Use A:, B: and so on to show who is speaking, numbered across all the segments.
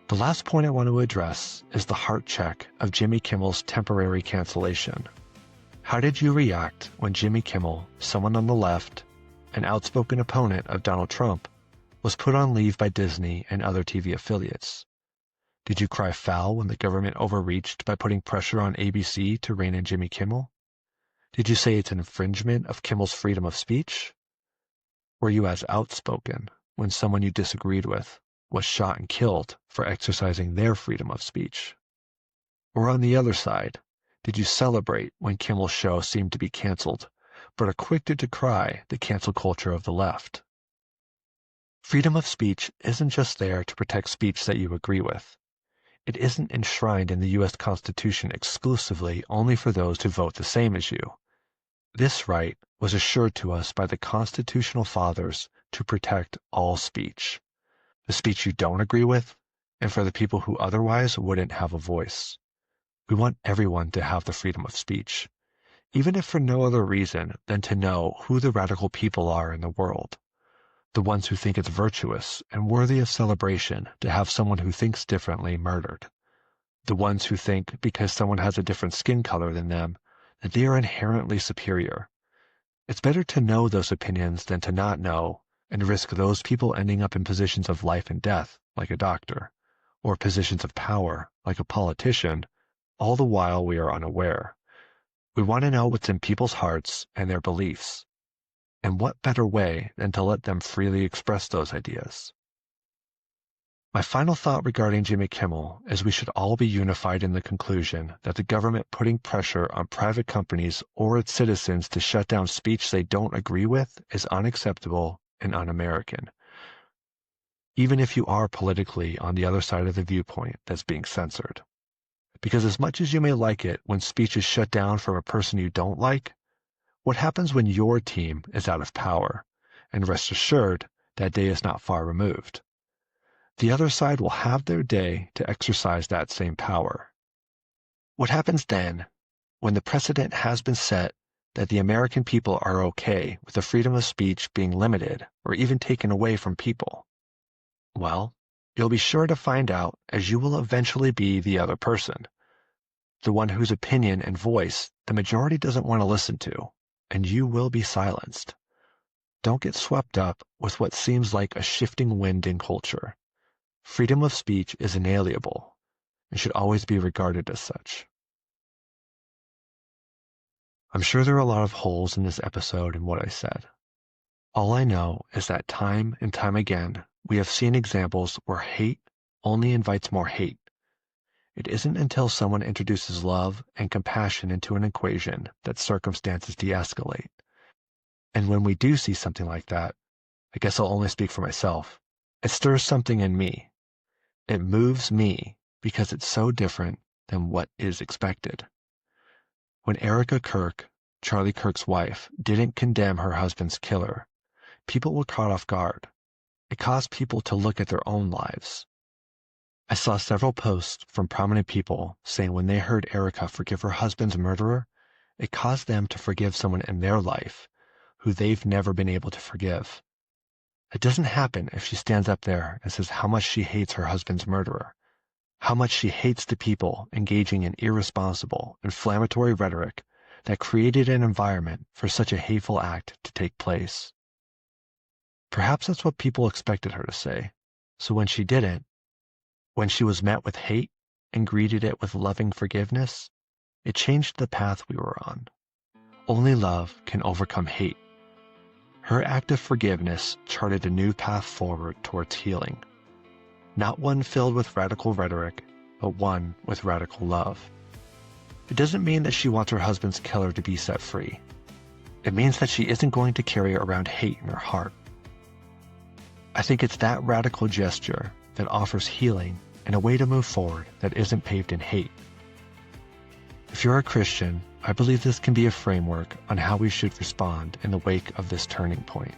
A: The last point I want to address is the heart check of Jimmy Kimmel's temporary cancellation. How did you react when Jimmy Kimmel, someone on the left, an outspoken opponent of Donald Trump, was put on leave by Disney and other TV affiliates? Did you cry foul when the government overreached by putting pressure on ABC to rein in Jimmy Kimmel? Did you say it's an infringement of Kimmel's freedom of speech? Were you as outspoken when someone you disagreed with was shot and killed for exercising their freedom of speech? Or on the other side, did you celebrate when Kimmel's show seemed to be canceled, but are quick to decry the cancel culture of the left? Freedom of speech isn't just there to protect speech that you agree with. It isn't enshrined in the U.S. Constitution exclusively only for those who vote the same as you. This right was assured to us by the constitutional fathers to protect all speech, the speech you don't agree with, and for the people who otherwise wouldn't have a voice. We want everyone to have the freedom of speech, even if for no other reason than to know who the radical people are in the world. The ones who think it's virtuous and worthy of celebration to have someone who thinks differently murdered. The ones who think because someone has a different skin color than them, that they are inherently superior. It's better to know those opinions than to not know and risk those people ending up in positions of life and death, like a doctor, or positions of power, like a politician, all the while we are unaware. We want to know what's in people's hearts and their beliefs. And what better way than to let them freely express those ideas? My final thought regarding Jimmy Kimmel is we should all be unified in the conclusion that the government putting pressure on private companies or its citizens to shut down speech they don't agree with is unacceptable and un-American, even if you are politically on the other side of the viewpoint that's being censored. Because as much as you may like it when speech is shut down from a person you don't like, what happens when your team is out of power? And rest assured, that day is not far removed. The other side will have their day to exercise that same power. What happens then, when the precedent has been set that the American people are okay with the freedom of speech being limited or even taken away from people? Well, you'll be sure to find out, as you will eventually be the other person, the one whose opinion and voice the majority doesn't want to listen to, and you will be silenced. Don't get swept up with what seems like a shifting wind in culture. Freedom of speech is inalienable and should always be regarded as such. I'm sure there are a lot of holes in this episode in what I said. All I know is that time and time again, we have seen examples where hate only invites more hate. It isn't until someone introduces love and compassion into an equation that circumstances de-escalate. And when we do see something like that, I guess I'll only speak for myself, it stirs something in me. It moves me because it's so different than what is expected. When Erica Kirk, Charlie Kirk's wife, didn't condemn her husband's killer, people were caught off guard. It caused people to look at their own lives. I saw several posts from prominent people saying when they heard Erica forgive her husband's murderer, it caused them to forgive someone in their life who they've never been able to forgive. It doesn't happen if she stands up there and says how much she hates her husband's murderer, how much she hates the people engaging in irresponsible, inflammatory rhetoric that created an environment for such a hateful act to take place. Perhaps that's what people expected her to say, so when she didn't, when she was met with hate and greeted it with loving forgiveness, it changed the path we were on. Only love can overcome hate. Her act of forgiveness charted a new path forward towards healing. Not one filled with radical rhetoric, but one with radical love. It doesn't mean that she wants her husband's killer to be set free. It means that she isn't going to carry around hate in her heart. I think it's that radical gesture that offers healing and a way to move forward that isn't paved in hate. If you're a Christian, I believe this can be a framework on how we should respond in the wake of this turning point.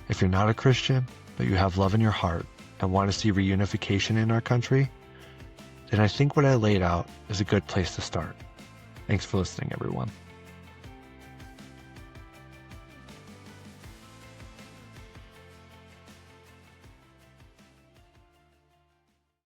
A: If you're not a Christian, but you have love in your heart and want to see reunification in our country, then I think what I laid out is a good place to start. Thanks for listening, everyone.